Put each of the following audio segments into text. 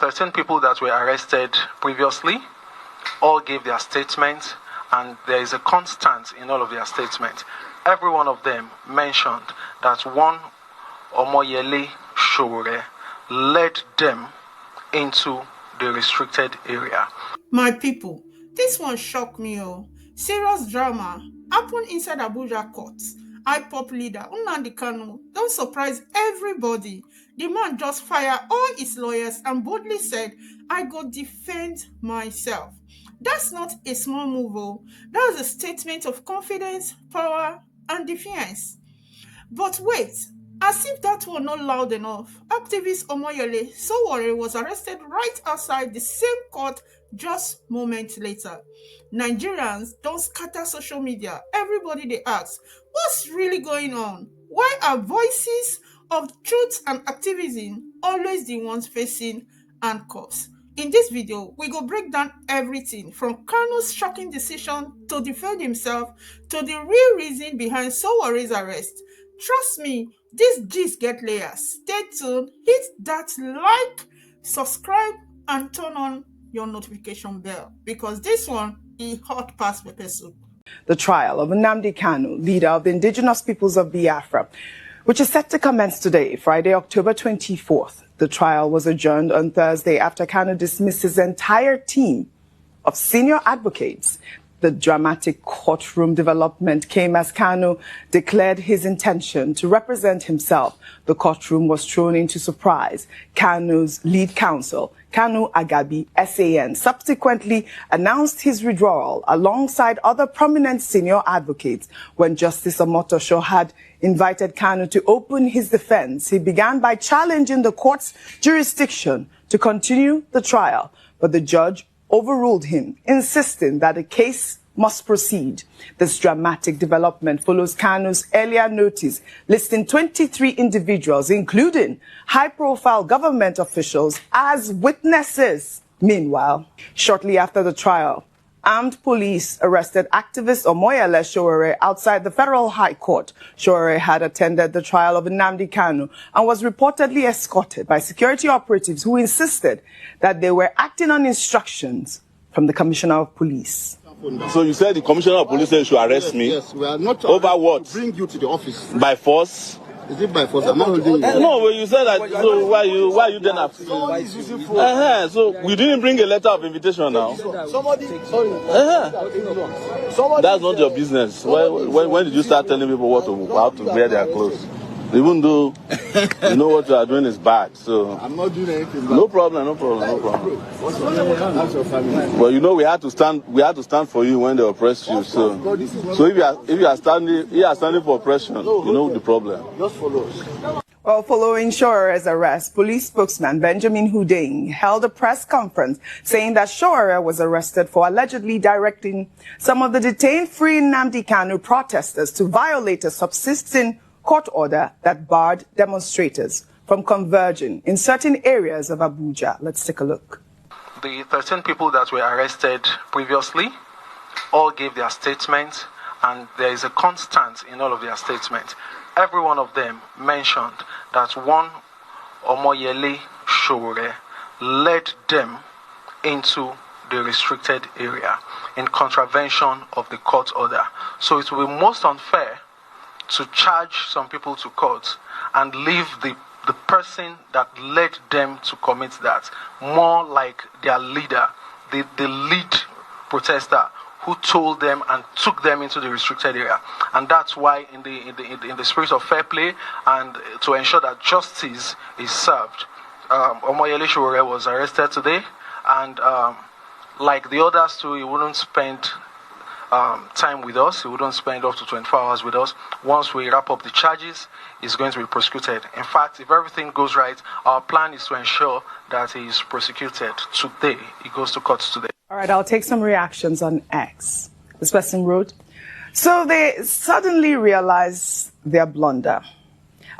13 people that were arrested previously all gave their statements, and there is a constant in all of their statements. Every one of them mentioned that one Omoyele Sowore led them into the restricted area. My people, this one shocked me. Serious drama happened inside Abuja court. IPOB leader Nnamdi Kanu don't surprise everybody. The man just fired all his lawyers and boldly said, "I go defend myself." That's not a small move. That's a statement of confidence, power, and defiance. But wait, as if that were not loud enough, activist Omoyele Sowore was arrested right outside the same court just moments later. Nigerians don't scatter social media. Everybody they ask, what's really going on? Why are voices of truth and activism always the ones facing handcuffs? In this video, we go break down everything from Kanu's shocking decision to defend himself to the real reason behind Sowore's arrest. Trust me, this gist get layers. Stay tuned, hit that like, subscribe, and turn on your notification bell because this one is hot past pepper soup. The trial of Nnamdi Kanu, leader of the indigenous peoples of Biafra, which is set to commence today, Friday, October 24th. The trial was adjourned on Thursday after Kanu dismissed his entire team of senior advocates. The dramatic courtroom development came as Kanu declared his intention to represent himself. The courtroom was thrown into surprise. Kanu's lead counsel, Kanu Agabi, SAN, subsequently announced his withdrawal alongside other prominent senior advocates. When Justice Omotosho had invited Kanu to open his defense, he began by challenging the court's jurisdiction to continue the trial, but the judge overruled him, insisting that the case must proceed. This dramatic development follows Kanu's earlier notice listing 23 individuals, including high-profile government officials, as witnesses. Meanwhile, shortly after the trial, armed police arrested activist Omoyele Sowore outside the Federal High Court. Sowore had attended the trial of Nnamdi Kanu and was reportedly escorted by security operatives who insisted that they were acting on instructions from the Commissioner of Police. So you said the Commissioner of Police said you should arrest me? Yes, we are not over what? Bring you to the office. By force? Is it by force? I'm not holding you. No, well, you said that. So why you then have? So we didn't bring a letter of invitation now. Somebody. That's not your business. When did you start telling people how to wear their clothes? Even though you know what you are doing is bad, so I'm not doing anything bad. No problem. Well, you know we had to stand for you when they oppressed you. So if you are standing for oppression, you know the problem. Just follow us. Well, following Sowore's arrest, police spokesman Benjamin Hundeyin held a press conference saying that Sowore was arrested for allegedly directing some of the detained Free Nnamdi Kanu protesters to violate a subsisting court order that barred demonstrators from converging in certain areas of Abuja. Let's take a look. The 13 people that were arrested previously all gave their statements, and there is a constant in all of their statements. Every one of them mentioned that one Omoyele Sowore led them into the restricted area in contravention of the court order. So it will be most unfair to charge some people to court and leave the person that led them to commit that more like their leader, the lead protester who told them and took them into the restricted area. And that's why in the spirit of fair play and to ensure that justice is served, Omoyele Sowore was arrested today, and like the others too, he wouldn't spend time with us. He wouldn't spend up to 24 hours with us. Once we wrap up the charges, he's going to be prosecuted. In fact, if everything goes right, our plan is to ensure that he is prosecuted today. He goes to court today. All right, I'll take some reactions on X. This person wrote, so they suddenly realized their blunder.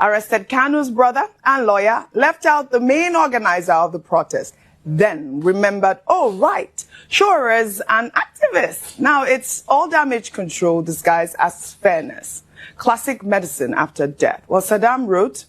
Arrested Kanu's brother and lawyer, left out the main organizer of the protest. Then remembered, oh, right, Sowore's an activist. Now it's all damage control disguised as fairness. Classic medicine after death. Well, Saddam wrote,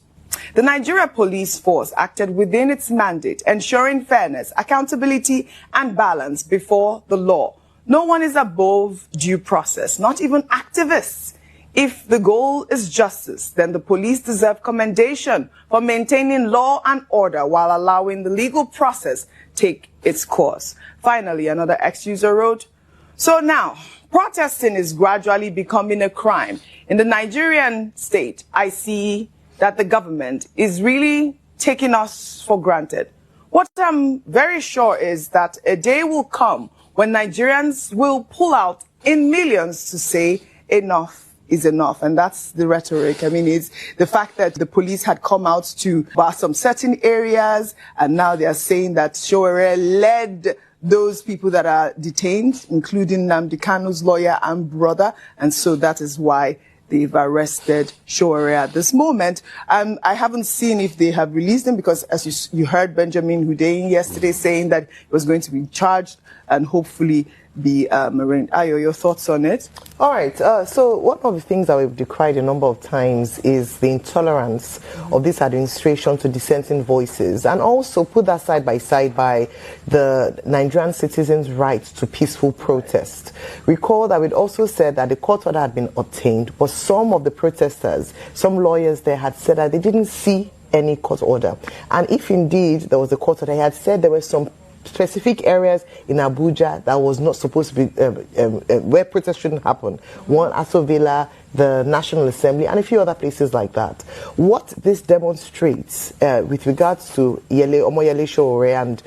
The Nigeria police force acted within its mandate, ensuring fairness, accountability, and balance before the law. No one is above due process, not even activists. If the goal is justice, then the police deserve commendation for maintaining law and order while allowing the legal process take its course. Finally, another ex-user wrote, "So now, protesting is gradually becoming a crime. In the Nigerian state, I see that the government is really taking us for granted. What I'm very sure is that a day will come when Nigerians will pull out in millions to say enough is enough." And that's the rhetoric. I mean, it's the fact that the police had come out to bar some certain areas, and now they are saying that Sowore led those people that are detained, including Nnamdi Kanu's lawyer and brother, and so that is why they've arrested Sowore at this moment. I haven't seen if they have released him, because as you heard Benjamin Hundeyin yesterday saying that he was going to be charged and hopefully be arraigned. Ayo, your thoughts on it? All right. So one of the things that we've decried a number of times is the intolerance of this administration to dissenting voices, and also put that side by side by the Nigerian citizens' right to peaceful protest. Recall that we'd also said that the court order had been obtained, but some of the protesters, some lawyers there had said that they didn't see any court order. And if indeed there was a court order, they had said there were some specific areas in Abuja that was not supposed to be where protests shouldn't happen. One, Aso Villa, the National Assembly, and a few other places like that. What this demonstrates with regards to Omoyele Sowore and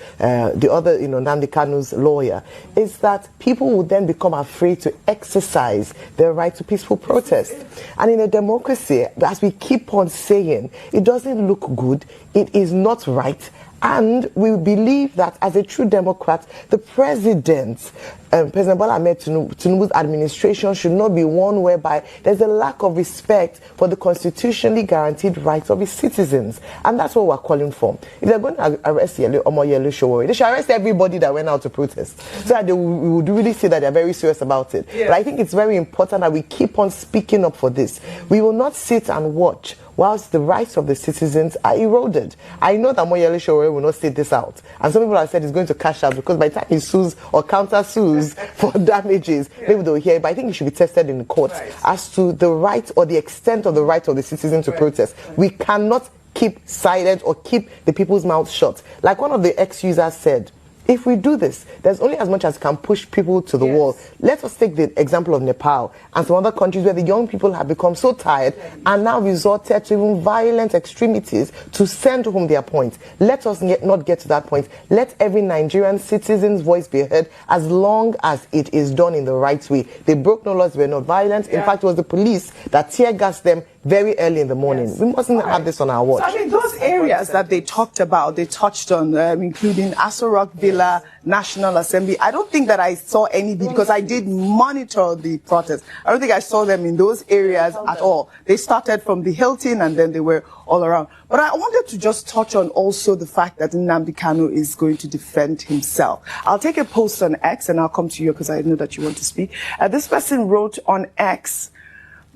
the other, Nnamdi Kanu's lawyer, is that people would then become afraid to exercise their right to peaceful protest. And in a democracy, as we keep on saying, it doesn't look good, it is not right. And we believe that as a true Democrat, the President, President Bola Ahmed Tinubu's administration should not be one whereby there's a lack of respect for the constitutionally guaranteed rights of its citizens. And that's what we're calling for. If they're going to arrest Omoyele Sowore, they should arrest everybody that went out to protest, so that we would really see that they're very serious about it. Yeah. But I think it's very important that we keep on speaking up for this. We will not sit and watch whilst the rights of the citizens are eroded. I know that Omoyele Sowore will not sit this out. And some people have said he's going to cash out, because by the time he sues or counter-sues for damages, maybe they'll hear it. But I think he should be tested in court as to the right or the extent of the right of the citizen to protest. We cannot keep silent or keep the people's mouths shut. Like one of the ex-users said, if we do this, there's only as much as can push people to the wall. Let us take the example of Nepal and some other countries where the young people have become so tired and now resorted to even violent extremities to send home their point. Let us not get to that point. Let every Nigerian citizen's voice be heard, as long as it is done in the right way. They broke no laws, they were not violent. In fact, it was the police that tear gassed them very early in the morning. We mustn't have this on our watch. So, I mean, those areas that they talked about, they touched on, including Aso Rock Villa, National Assembly. I don't think that I saw any, because I did monitor the protests. I don't think I saw them in those areas at all. They started from the Hilton and then they were all around. But I wanted to just touch on also the fact that Nnamdi Kanu is going to defend himself. I'll take a post on X and I'll come to you because I know that you want to speak. This person wrote on X,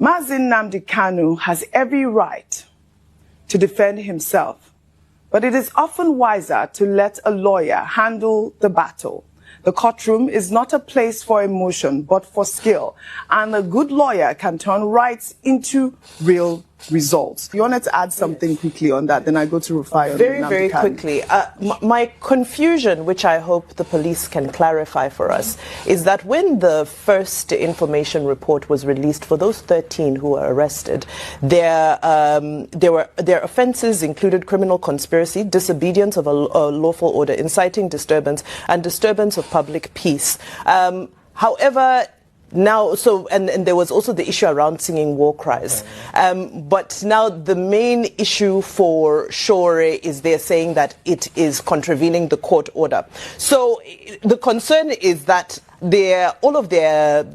Mazi Nnamdi Kanu has every right to defend himself, but it is often wiser to let a lawyer handle the battle. The courtroom is not a place for emotion, but for skill, and a good lawyer can turn rights into real results. You wanted to add something quickly on that, then I go to Rufai. Very quickly. My confusion, which I hope the police can clarify for us, is that when the first information report was released for those 13 who were arrested, their offences included criminal conspiracy, disobedience of a lawful order, inciting disturbance, and disturbance of public peace. However, now, and there was also the issue around singing war cries. But now the main issue for Sowore is they're saying that it is contravening the court order. So the concern is that all of their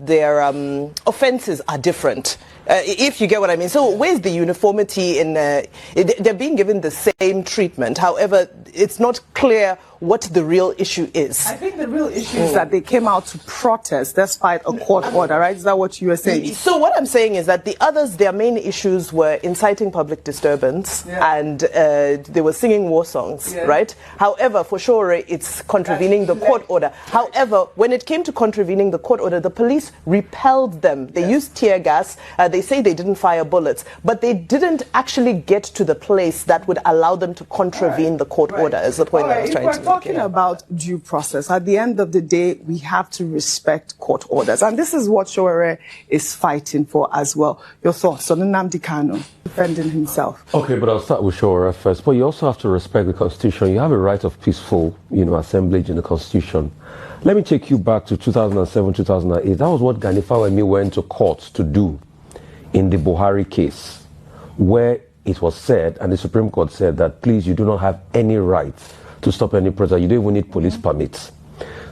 offences are different. If you get what I mean. So where's the uniformity in they're being given the same treatment. However, it's not clear what the real issue is. I think the real issue is that they came out to protest despite a court order, right? Is that what you were saying? So what I'm saying is that the others, their main issues were inciting public disturbance and they were singing war songs, right? However, for Sowore, it's contravening the court order. However, when it came to contravening the court order, the police repelled them. They used tear gas. They say they didn't fire bullets, but they didn't actually get to the place that would allow them to contravene the court order, is the point I was trying to make. If we're talking about due process, at the end of the day, we have to respect court orders. And this is what Sowore is fighting for as well. Your thoughts on Nnamdi Kanu defending himself? Okay, but I'll start with Sowore first. But you also have to respect the Constitution. You have a right of peaceful, assemblage in the Constitution. Let me take you back to 2007, 2008. That was what Gani Fawemi went to court to do in the Buhari case, where it was said, and the Supreme Court said that, please, you do not have any right to stop any protest. You don't even need police permits.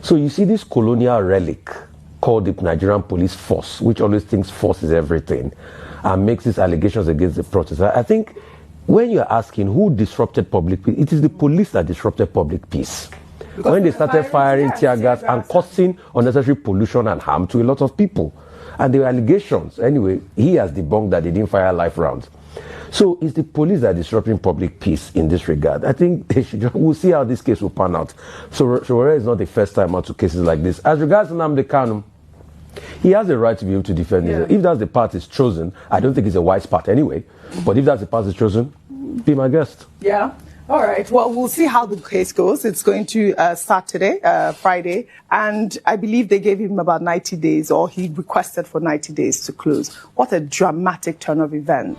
So you see this colonial relic called the Nigerian police force, which always thinks force is everything, and makes these allegations against the protest. I think when you're asking who disrupted public peace, it is the police that disrupted public peace. Because when they started firing tear gas and causing unnecessary pollution and harm to a lot of people. And the allegations, anyway, he has debunked that they didn't fire life rounds. So it's the police that are disrupting public peace in this regard. I think we'll see how this case will pan out. So Sowore is not the first time out to cases like this. As regards to Nnamdi Kanu, he has the right to be able to defend himself. If that's the path he's chosen, I don't think it's a wise path anyway. But if that's the path he's chosen, be my guest. Yeah. All right. Well, we'll see how the case goes. It's going to start today, Friday. And I believe they gave him about 90 days, or he requested for 90 days to close. What a dramatic turn of events.